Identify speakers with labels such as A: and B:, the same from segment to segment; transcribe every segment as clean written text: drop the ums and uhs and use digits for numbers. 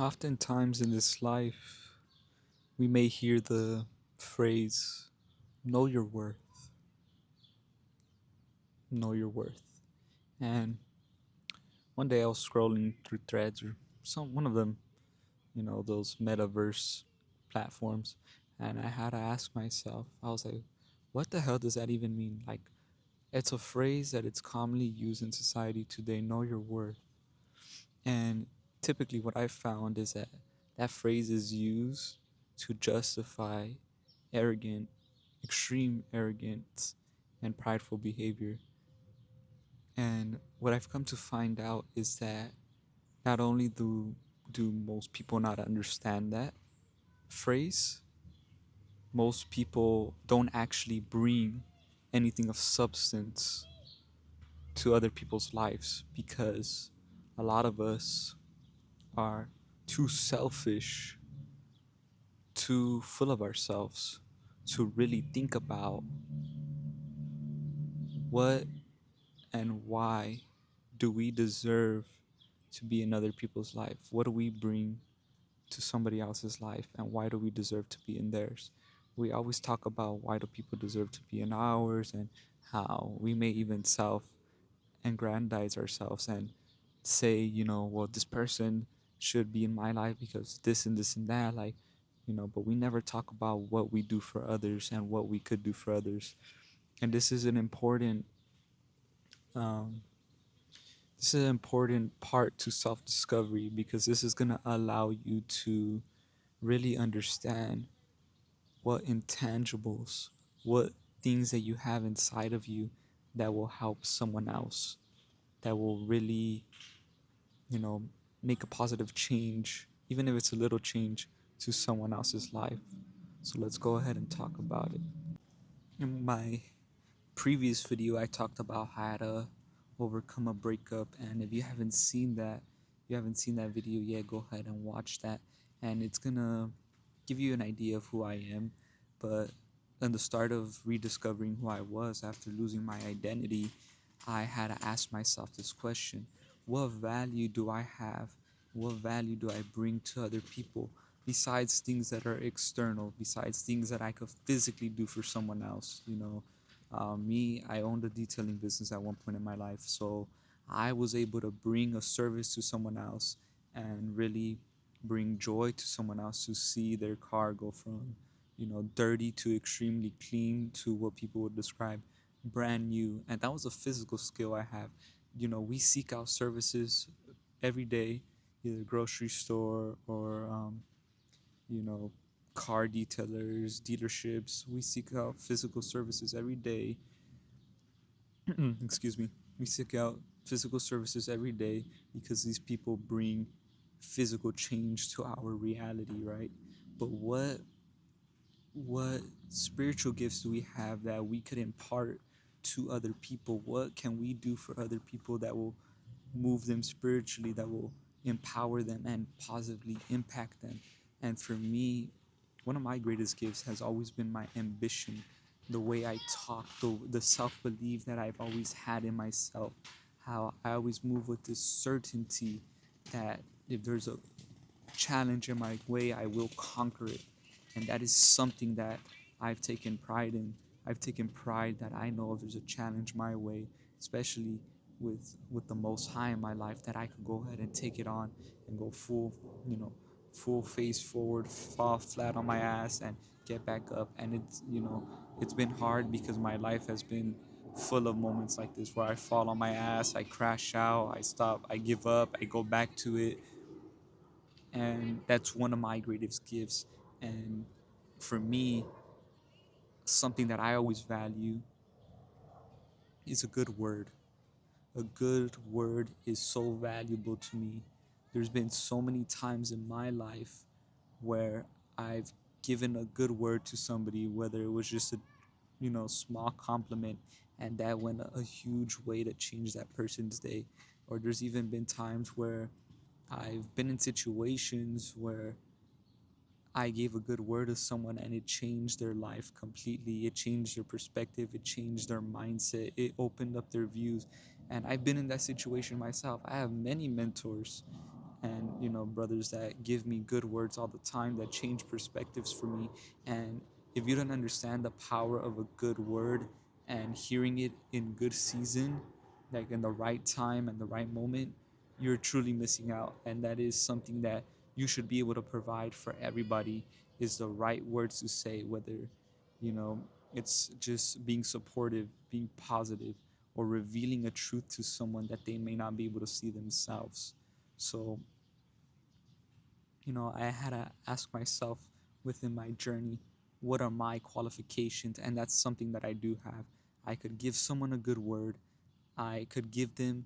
A: Oftentimes in this life, we may hear the phrase, know your worth, know your worth. And one day I was scrolling through threads or one of them, those metaverse platforms, and I had to ask myself, I was like, what the hell does that even mean? Like, it's a phrase that it's commonly used in society today, know your worth. And typically, what I've found is that that phrase is used to justify arrogant, extreme arrogance, and prideful behavior. And what I've come to find out is that not only do most people not understand that phrase, most people don't actually bring anything of substance to other people's lives because a lot of us are too selfish, too full of ourselves to really think about what and why do we deserve to be in other people's life? What do we bring to somebody else's life, and why do we deserve to be in theirs? We always talk about why do people deserve to be in ours, and how we may even self aggrandize ourselves and say, well, this person should be in my life because this and this and that, like, but we never talk about what we do for others and what we could do for others. And um, this is an important part to self-discovery because this is going to allow you to really understand what intangibles, what things that you have inside of you that will help someone else, that will really, you know, make a positive change, even if it's a little change to someone else's life. So let's go ahead and talk about it. In my previous video, I talked about how to overcome a breakup, and if you haven't seen that video yet, go ahead and watch that, and it's gonna give you an idea of who I am. But in the start of rediscovering who I was after losing my identity, I had to ask myself this question: what value do I have? What value do I bring to other people besides things that are external, besides things that I could physically do for someone else? Me, I owned a detailing business at one point in my life, so I was able to bring a service to someone else and really bring joy to someone else to see their car go from, dirty to extremely clean to what people would describe brand new. And that was a physical skill I have. We seek out services every day, either grocery store or, you know, car detailers, dealerships. We seek out physical services every day. Excuse me. We seek out physical services every day because these people bring physical change to our reality, right? But what spiritual gifts do we have that we could impart to other people? What can we do for other people that will move them spiritually, that will empower them and positively impact them? And for me, one of my greatest gifts has always been my ambition, the way I talk, the self belief that I've always had in myself, how I always move with this certainty that if there's a challenge in my way, I will conquer it. And that is something that I've taken pride in. I've taken pride that I know if there's a challenge my way, especially with the Most High in my life, that I could go ahead and take it on and go full face forward, fall flat on my ass, and get back up. And it's been hard because my life has been full of moments like this where I fall on my ass, I crash out, I stop, I give up, I go back to it, and that's one of my greatest gifts. And for me, something that I always value is a good word. A good word is so valuable to me. There's been so many times in my life where I've given a good word to somebody, whether it was just a small compliment, and that went a huge way to change that person's day. Or there's even been times where I've been in situations where I gave a good word to someone and it changed their life completely. It changed their perspective. It changed their mindset. It opened up their views. And I've been in that situation myself. I have many mentors and brothers that give me good words all the time that change perspectives for me. And if you don't understand the power of a good word and hearing it in good season, like in the right time and the right moment, you're truly missing out. And that is something that you should be able to provide for everybody, is the right words to say, whether you know it's just being supportive, being positive, or revealing a truth to someone that they may not be able to see themselves. So I had to ask myself within my journey, what are my qualifications? And that's something that I do have. I could give someone a good word, I could give them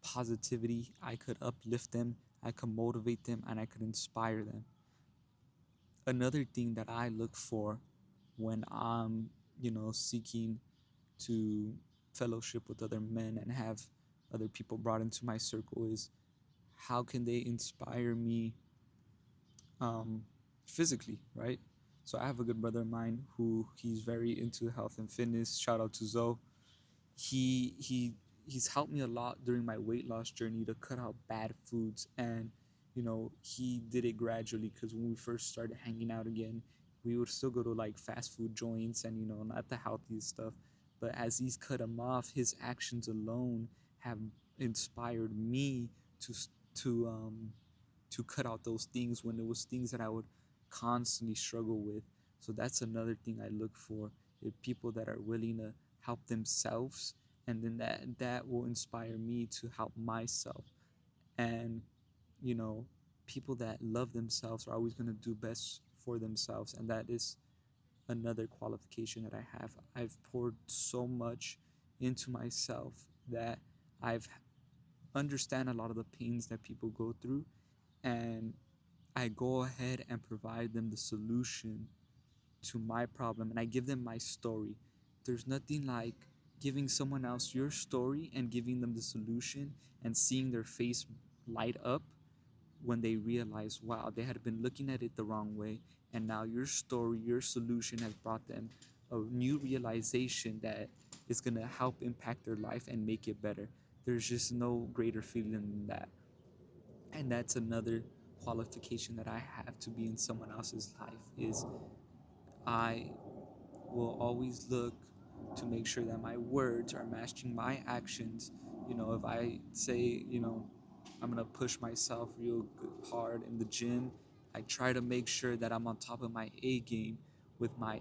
A: positivity, I could uplift them, I could motivate them, and I could inspire them. Another thing that I look for when I'm, seeking to fellowship with other men and have other people brought into my circle is, how can they inspire me um, physically, right? So I have a good brother of mine who he's very into health and fitness. Shout out to Zoe. He he's helped me a lot during my weight loss journey to cut out bad foods. And he did it gradually, because when we first started hanging out again, we would still go to like fast food joints and not the healthiest stuff. But as he's cut them off, his actions alone have inspired me to to cut out those things when it was things that I would constantly struggle with. So that's another thing I look for, people that are willing to help themselves, and then that will inspire me to help myself. And you know people that love themselves are always going to do best for themselves, and that is another qualification that I have. I've poured so much into myself that I've understand a lot of the pains that people go through, and I go ahead and provide them the solution to my problem, and I give them my story. There's nothing like giving someone else your story and giving them the solution and seeing their face light up when they realize, wow, they had been looking at it the wrong way, and now your story, your solution has brought them a new realization that is going to help impact their life and make it better. There's just no greater feeling than that. And that's another qualification that I have to be in someone else's life, is I will always look to make sure that my words are matching my actions. If I say, I'm gonna push myself real good, hard in the gym, I try to make sure that I'm on top of my A game with my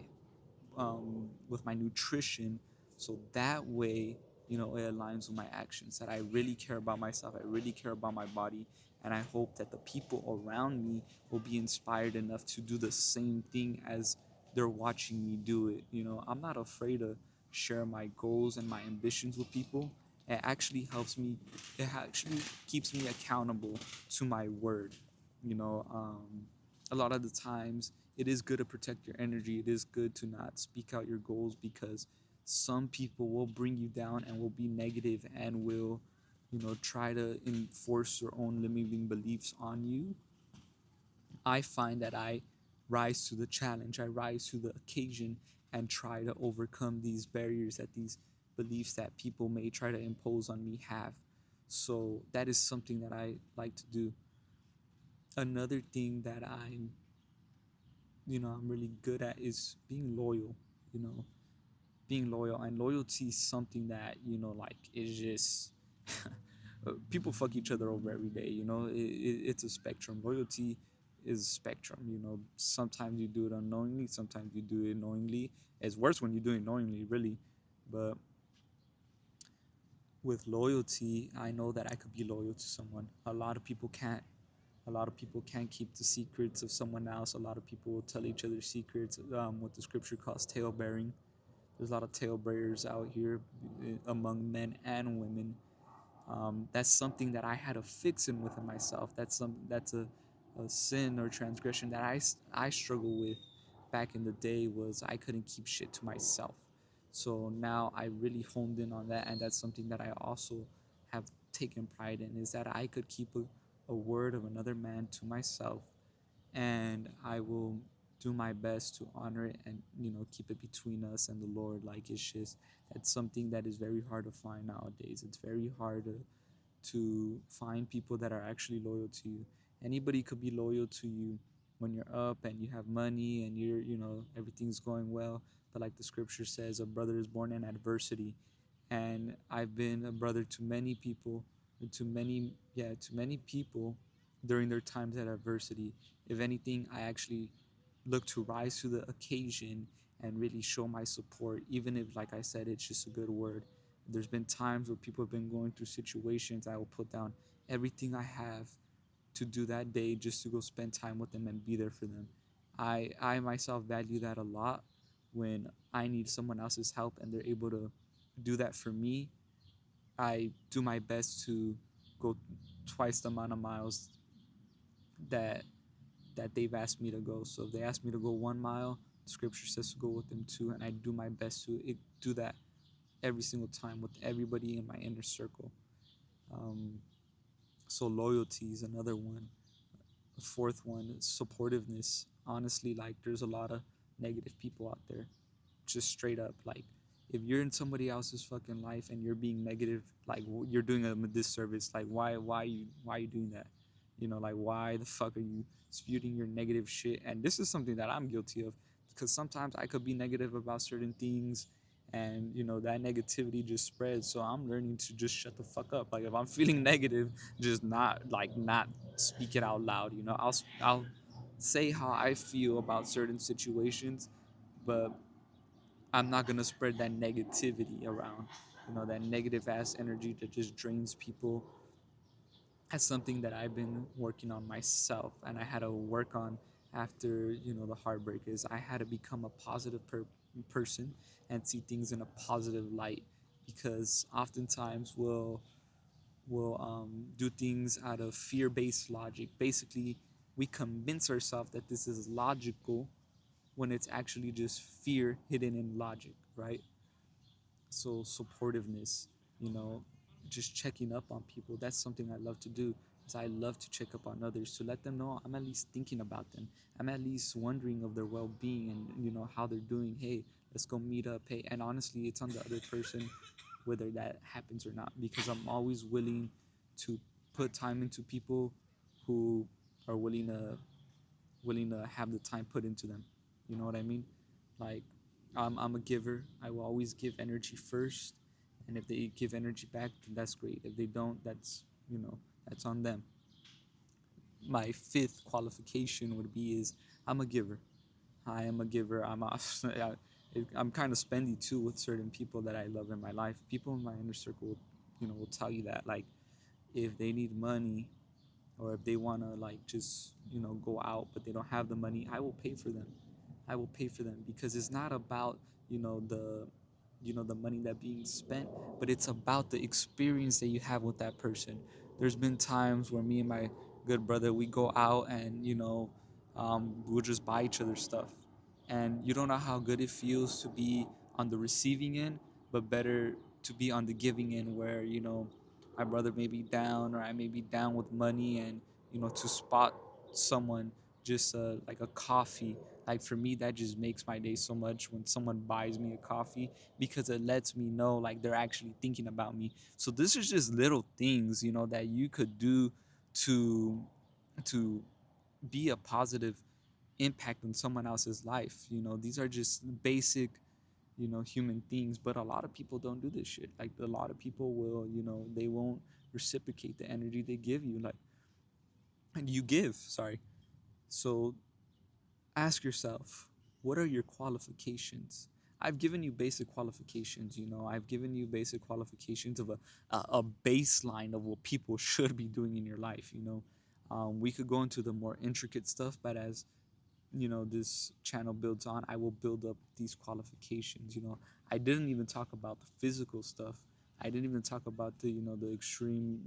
A: nutrition, so that way it aligns with my actions, that I really care about myself, I really care about my body, and I hope that the people around me will be inspired enough to do the same thing as they're watching me do it. I'm not afraid to share my goals and my ambitions with people. It actually helps me, it actually keeps me accountable to my word. A lot of the times it is good to protect your energy. It is good to not speak out your goals, because some people will bring you down and will be negative and will, try to enforce their own limiting beliefs on you. I find that I rise to the challenge, I rise to the occasion, and try to overcome these barriers that these beliefs that people may try to impose on me have. So that is something that I like to do. Another thing that I'm really good at is being loyal. You know, being loyal, and loyalty is something that like is just people fuck each other over every day. It's a spectrum. Loyalty is a spectrum. Sometimes you do it unknowingly, sometimes you do it knowingly. It's worse when you do it knowingly, really. But with loyalty, I know that I could be loyal to someone. A lot of people can't. A lot of people can't keep the secrets of someone else. A lot of people will tell each other secrets, what the scripture calls tale bearing. There's a lot of tale bearers out here, among men and women. That's something that I had to fix in within myself. That's a sin or transgression that I struggle with back in the day, was I couldn't keep shit to myself. So now I really honed in on that, and that's something that I also have taken pride in, is that I could keep a word of another man to myself, and I will do my best to honor it and keep it between us and the Lord. Like, it's just, that's something that is very hard to find nowadays. It's very hard to find people that are actually loyal to you. Anybody could be loyal to you when you're up and you have money and you're, everything's going well. But like the scripture says, a brother is born in adversity. And I've been a brother to many people, to many people during their times at adversity. If anything, I actually look to rise to the occasion and really show my support, even if, like I said, it's just a good word. There's been times where people have been going through situations. I will put down everything I have to do that day just to go spend time with them and be there for them. I myself value that a lot. When I need someone else's help and they're able to do that for me, I do my best to go twice the amount of miles that they've asked me to go. So if they ask me to go 1 mile, scripture says to go with them too, and I do my best to do that every single time with everybody in my inner circle. Um, so loyalty is another one. The fourth one is supportiveness. Honestly, like there's a lot of negative people out there, just straight up. Like if you're in somebody else's fucking life and you're being negative, like you're doing them a disservice. Like why you doing that? Like why the fuck are you spewing your negative shit? And this is something that I'm guilty of, because sometimes I could be negative about certain things, and that negativity just spreads. So I'm learning to just shut the fuck up. Like if I'm feeling negative, just not speak it out loud. I'll say how I feel about certain situations, but I'm not gonna spread that negativity around. That negative ass energy that just drains people. That's something that I've been working on myself, and I had to work on after the heartbreak. Is I had to become a positive person and see things in a positive light, because oftentimes we'll do things out of fear-based logic. Basically, we convince ourselves that this is logical when it's actually just fear hidden in logic, right? So supportiveness, you know just checking up on people, that's something I love to do. Is I love to check up on others, to let them know I'm at least thinking about them. I'm at least wondering of their well-being, and how they're doing. Hey, let's go meet up. Hey, and honestly, it's on the other person whether that happens or not, because I'm always willing to put time into people who are willing to have the time put into them. You know what I mean? Like, I'm a giver. I will always give energy first, and if they give energy back, then that's great. If they don't, that's on them. My fifth qualification would be is I'm a giver. I am a giver. I'm kind of spendy too with certain people that I love in my life. People in my inner circle, will tell you that, like, if they need money, or if they want to, like, just go out but they don't have the money, I will pay for them. I will pay for them, because it's not about the money that being spent, but it's about the experience that you have with that person. There's been times where me and my good brother, we go out and we'll just buy each other stuff, and you don't know how good it feels to be on the receiving end, but better to be on the giving end, where my brother may be down, or I may be down with money, and to spot someone, just like a coffee. Like for me, that just makes my day so much when someone buys me a coffee, because it lets me know like they're actually thinking about me. So this is just little things that you could do to to be a positive impact on someone else's life. These are just basic human things, but a lot of people don't do this shit. Like a lot of people will, they won't reciprocate the energy they give you, like, and you give, sorry. So ask yourself, what are your qualifications? I've given you basic qualifications. I've given you basic qualifications of a baseline of what people should be doing in your life. We could go into the more intricate stuff, but as this channel builds on, I will build up these qualifications. I didn't even talk about the physical stuff. I didn't even talk about the extreme,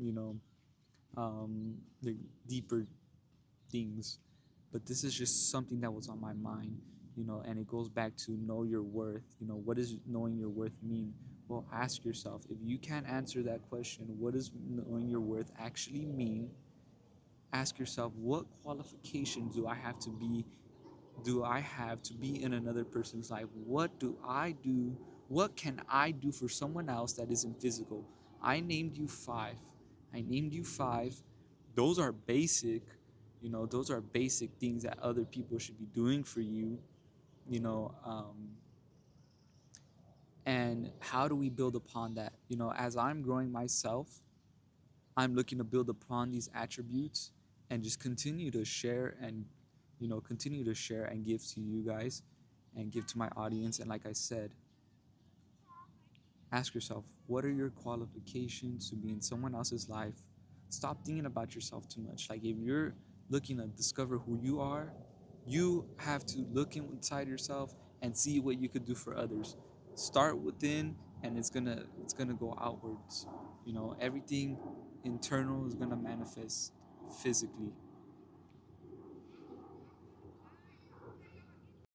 A: the deeper things. But this is just something that was on my mind, and it goes back to know your worth. What does knowing your worth mean? Well, ask yourself, if you can't answer that question, what does knowing your worth actually mean? Ask yourself, what qualifications do I have to be in another person's life? What do I do? What can I do for someone else that isn't physical? I named you five. I named you five. Those are basic. You know, those are basic things that other people should be doing for you. You know, and how do we build upon that? You know, as I'm growing myself, I'm looking to build upon these attributes and just continue to share and, you know, continue to share and give to you guys and give to my audience. And like I said, ask yourself, what are your qualifications to be in someone else's life? Stop thinking about yourself too much. Like if you're looking to discover who you are, you have to look inside yourself and see what you could do for others. Start within, and it's gonna go outwards. You know, everything internal is gonna manifest physically.